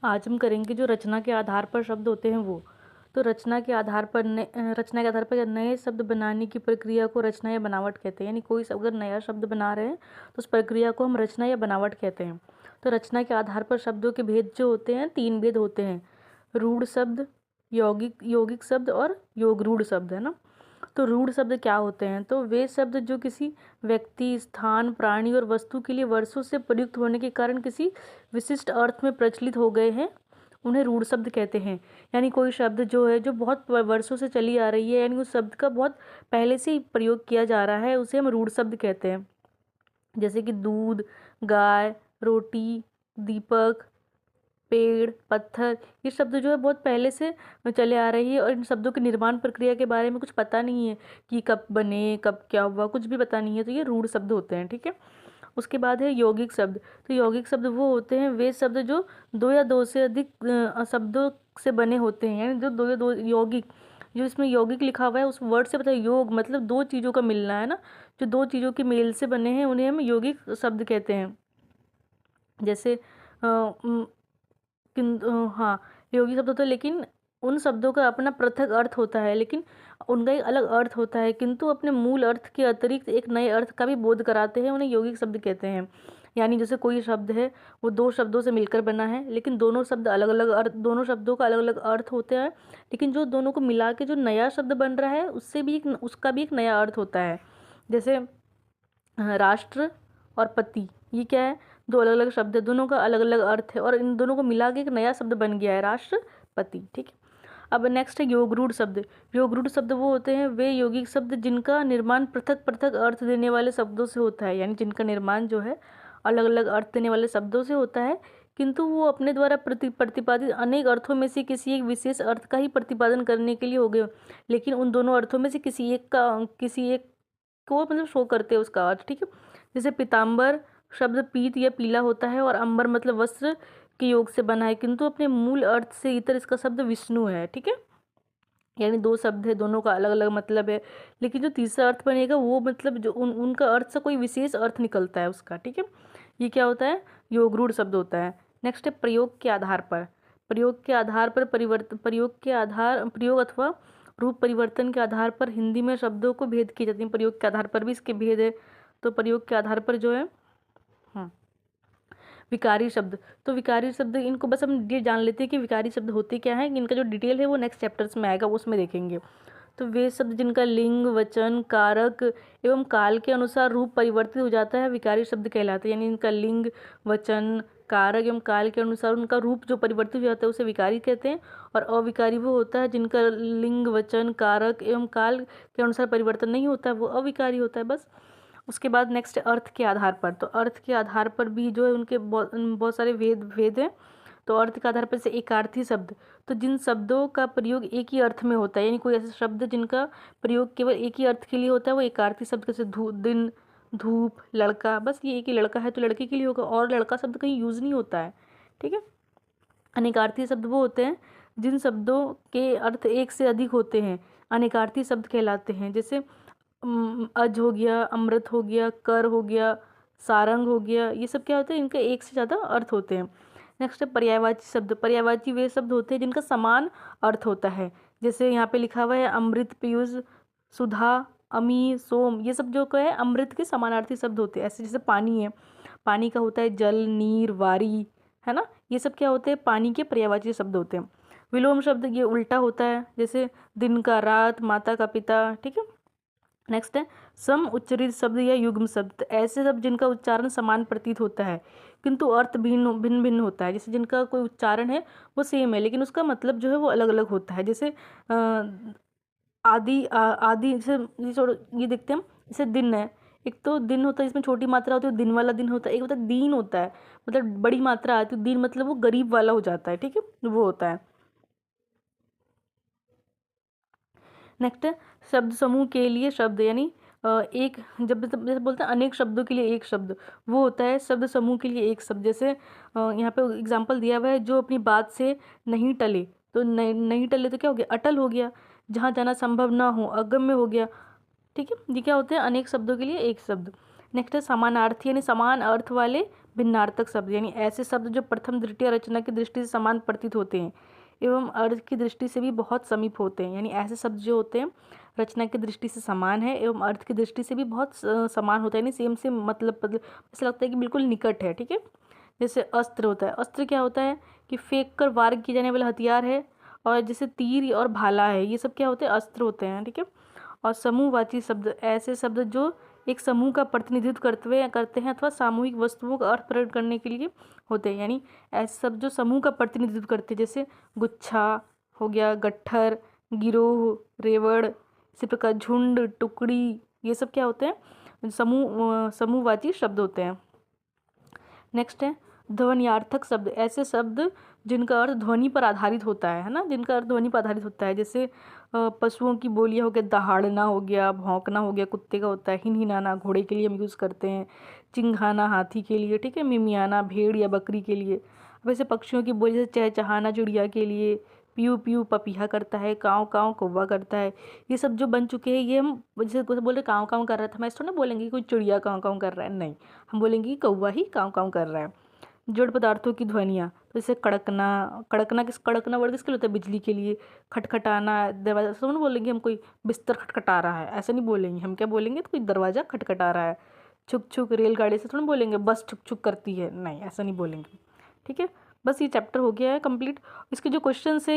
आज हम करेंगे जो रचना के आधार पर शब्द होते हैं वो। तो रचना के आधार पर नए शब्द बनाने की प्रक्रिया को रचना या बनावट कहते हैं। यानी कोई अगर नया शब्द बना रहे हैं तो उस प्रक्रिया को हम रचना या बनावट कहते हैं। तो रचना के आधार पर शब्दों के भेद जो होते हैं 3 भेद होते हैं: रूढ़ शब्द, यौगिक शब्द और योगरूढ़ शब्द, है ना। तो रूढ़ शब्द क्या होते हैं? तो वे शब्द जो किसी व्यक्ति, स्थान, प्राणी और वस्तु के लिए वर्षों से प्रयुक्त होने के कारण किसी विशिष्ट अर्थ में प्रचलित हो गए हैं, उन्हें रूढ़ शब्द कहते हैं। यानी कोई शब्द जो है जो बहुत वर्षों से चली आ रही है, यानी उस शब्द का बहुत पहले से ही प्रयोग किया जा रहा है, उसे हम रूढ़ शब्द कहते हैं। जैसे कि दूध, गाय, रोटी, दीपक, पेड़, पत्थर, ये शब्द जो है बहुत पहले से चले आ रही है और इन शब्दों की निर्माण प्रक्रिया के बारे में कुछ पता नहीं है कि कब बने, कब क्या हुआ, कुछ भी पता नहीं है। तो ये रूढ़ शब्द होते हैं, ठीक है। उसके बाद है यौगिक शब्द। तो यौगिक शब्द वो होते हैं वे शब्द जो 2 या 2 से अधिक शब्दों से बने होते हैं। यानी जो 2 या 2 यौगिक, जो इसमें यौगिक लिखा हुआ है उस वर्ड से पता है, योग मतलब 2 चीज़ों का मिलना, है ना। जो 2 चीज़ों के मेल से बने हैं उन्हें हम यौगिक शब्द कहते हैं। जैसे हाँ, यौगिक शब्द होता है, लेकिन उन शब्दों का अपना पृथक अर्थ होता है, लेकिन उनका एक अलग अर्थ होता है, किंतु अपने मूल अर्थ के अतिरिक्त एक नए अर्थ का भी बोध कराते हैं, उन्हें यौगिक शब्द कहते हैं। यानी जैसे कोई शब्द है वो 2 शब्दों से मिलकर बना है, लेकिन दोनों शब्द अलग अलग अर्थ, दोनों शब्दों का अलग अलग अर्थ होते हैं, लेकिन जो दोनों को मिला के जो नया शब्द बन रहा है उसका भी एक नया अर्थ होता है। जैसे राष्ट्र और पति, ये क्या है? 2 अलग अलग शब्द है, दोनों का अलग अलग अर्थ है और इन दोनों को मिला के एक नया शब्द बन गया है, राष्ट्रपति, ठीक है। अब नेक्स्ट है योगरूढ़ शब्द। योगरूढ़ शब्द वो होते हैं वे यौगिक शब्द जिनका निर्माण पृथक पृथक अर्थ देने वाले शब्दों से होता है। यानी जिनका निर्माण जो है अलग अलग अर्थ देने वाले शब्दों से होता है, किंतु वो अपने द्वारा प्रतिपादित अनेक अर्थों में से किसी एक विशेष अर्थ का ही प्रतिपादन करने के लिए हो गए, लेकिन उन दोनों अर्थों में से किसी एक को मतलब शो करते हैं उसका अर्थ, ठीक है। जैसे पीताम्बर शब्द पीत या पीला होता है और अंबर मतलब वस्त्र के योग से बना है, किंतु अपने मूल अर्थ से इतर इसका शब्द विष्णु है, ठीक है। यानी 2 शब्द है, दोनों का अलग अलग मतलब है, लेकिन जो तीसरा अर्थ बनेगा वो मतलब जो उनका अर्थ से कोई विशेष अर्थ निकलता है उसका, ठीक है। ये क्या होता है? योगरूढ़ शब्द होता है। नेक्स्ट है प्रयोग के आधार पर। प्रयोग अथवा रूप परिवर्तन के आधार पर हिंदी में शब्दों को भेद किए जाते हैं। प्रयोग के आधार पर भी इसके भेद है। तो प्रयोग के आधार पर जो है विकारी शब्द। तो विकारी शब्द, इनको बस हम ये जान लेते हैं कि विकारी शब्द होते क्या हैं। इनका जो डिटेल है वो नेक्स्ट चैप्टर्स में आएगा, उसमें देखेंगे। तो वे शब्द जिनका लिंग, वचन, कारक एवं काल के अनुसार रूप परिवर्तित हो जाता है विकारी शब्द कहलाते हैं। यानी इनका लिंग, वचन, कारक एवं काल के अनुसार उनका रूप जो परिवर्तित हो जाता है उसे विकारी कहते हैं। और अविकारी वो होता है जिनका लिंग, वचन, कारक एवं काल के अनुसार परिवर्तन नहीं होता है, वो अविकारी होता है, बस। उसके बाद नेक्स्ट अर्थ के आधार पर। तो अर्थ के आधार पर भी जो है उनके बहुत सारे भेद हैं। तो अर्थ के आधार पर से एकार्थी शब्द, तो जिन शब्दों का प्रयोग एक ही अर्थ में होता है, यानी कोई ऐसे शब्द जिनका प्रयोग केवल एक ही अर्थ के लिए होता है, वो एकार्थी शब्द। जैसे दिन, धूप, लड़का, बस ये एक ही लड़का है तो लड़के के लिए होगा, और लड़का शब्द कहीं यूज़ नहीं होता है, ठीक है। अनेकार्थी शब्द वो होते हैं जिन शब्दों के अर्थ एक से अधिक होते हैं, अनेकार्थी शब्द कहलाते हैं। जैसे अज हो गया, अमृत हो गया, कर हो गया, सारंग हो गया, ये सब क्या होते हैं? इनके एक से ज़्यादा अर्थ होते हैं। नेक्स्ट है पर्यायवाची शब्द। पर्यायवाची वे शब्द होते हैं जिनका समान अर्थ होता है। जैसे यहाँ पे लिखा हुआ है अमृत, पीयूष, सुधा, अमी, सोम, ये सब जो क्या है अमृत के समानार्थी शब्द होते हैं। ऐसे जैसे पानी है, पानी का होता है जल, नीर, वारी, है ना। ये सब क्या होते हैं? पानी के पर्यायवाची शब्द होते हैं। विलोम शब्द ये उल्टा होता है, जैसे दिन का रात, माता का पिता, ठीक है। नेक्स्ट है सम उच्चरित शब्द या युग्म शब्द। ऐसे शब्द जिनका उच्चारण समान प्रतीत होता है किंतु अर्थ भिन्न भिन्न भिन्न होता है। जैसे जिनका कोई उच्चारण है वो सेम है लेकिन उसका मतलब जो है वो अलग अलग होता है। जैसे आदि, ये देखते हैं हम, जैसे दिन है, एक तो दिन होता है जिसमें छोटी मात्रा होती है, दिन वाला दिन होता है। एक होता है दीन होता है, मतलब बड़ी मात्रा आती है, दीन मतलब वो गरीब वाला हो जाता है, ठीक है, वो होता है। नेक्स्ट है शब्द समूह के लिए शब्द, यानी एक, जब जैसे बोलते हैं अनेक शब्दों के लिए एक शब्द, वो होता है शब्द समूह के लिए एक शब्द। जैसे यहाँ पे एग्जांपल दिया हुआ है, जो अपनी बात से नहीं टले। तो नहीं टले तो क्या हो गया? अटल हो गया। जहाँ जाना संभव ना हो, अगम्य हो गया, ठीक है। ये क्या होते हैं? अनेक शब्दों के लिए एक शब्द। नेक्स्ट है समानार्थी, यानी समान अर्थ वाले भिन्नार्थक शब्द यानी ऐसे शब्द जो प्रथम द्वितीय रचना की दृष्टि से समान प्रतीत होते हैं एवं अर्थ की दृष्टि से भी बहुत समीप होते हैं। यानी ऐसे शब्द जो होते हैं रचना की दृष्टि से समान है एवं अर्थ की दृष्टि से भी बहुत समान होता है, यानी सेम सेम मतलब ऐसा लगता है कि बिल्कुल निकट है। ठीक है, जैसे अस्त्र होता है, अस्त्र क्या होता है कि फेंक कर वार किया जाने वाला हथियार है, और जैसे तीर और भाला है, ये सब क्या होते हैं, अस्त्र होते हैं। ठीक है, और समूहवाची शब्द ऐसे शब्द जो एक समूह का प्रतिनिधित्व करते हैं अथवा सामूहिक वस्तुओं का अर्थ प्रकट करने के लिए होते हैं। यानी ऐसे शब्द जो समूह का प्रतिनिधित्व करते हैं, जैसे गुच्छा हो गया, गट्ठर, गिरोह, रेवड़, इसी प्रकार झुंड, टुकड़ी, ये सब क्या होते हैं, समूहवाची शब्द होते हैं। नेक्स्ट है ध्वन्यार्थक शब्द, ऐसे शब्द जिनका अर्थ ध्वनि पर आधारित होता है ना, जिनका अर्थ ध्वनि पर आधारित होता है। जैसे पशुओं की बोलियाँ हो गया, दहाड़ना हो गया, भौंकना हो गया, कुत्ते का होता है, हिनहिनाना घोड़े के लिए हम यूज़ करते हैं, चिंघाना हाथी के लिए, ठीक है, मिमियाना भेड़ या बकरी के लिए। वैसे पक्षियों की बोली जैसे चहचहाना चिड़िया के लिए, पीऊ पीऊ पपीहा करता है, काँव काँव कौवा करता है। ये सब जो बन चुके हैं ये हम जैसे बोल रहे काँव काँव कर रहा था, मैं इस थोड़ा ना बोलेंगे कोई चिड़िया काँव काँव कर रहा है, नहीं, हम बोलेंगे कि कौवा ही काँव काँव कर रहा है। जड़ पदार्थों की ध्वनियाँ, तो जैसे कड़कना, कड़कना वर्ड किसके लिए होता है, बिजली के लिए। खटखटाना, दरवाजा, सब ना बोलेंगे हम कोई बिस्तर खटखटा रहा है, ऐसा नहीं बोलेंगे हम, क्या बोलेंगे, तो कोई दरवाज़ा खटखटा रहा है। छुक छुक रेलगाड़ी से थोड़ा बोलेंगे बस छुक छुक करती है, नहीं ऐसा नहीं बोलेंगे। ठीक है, बस ये चैप्टर हो गया है कंप्लीट। इसके जो क्वेश्चन है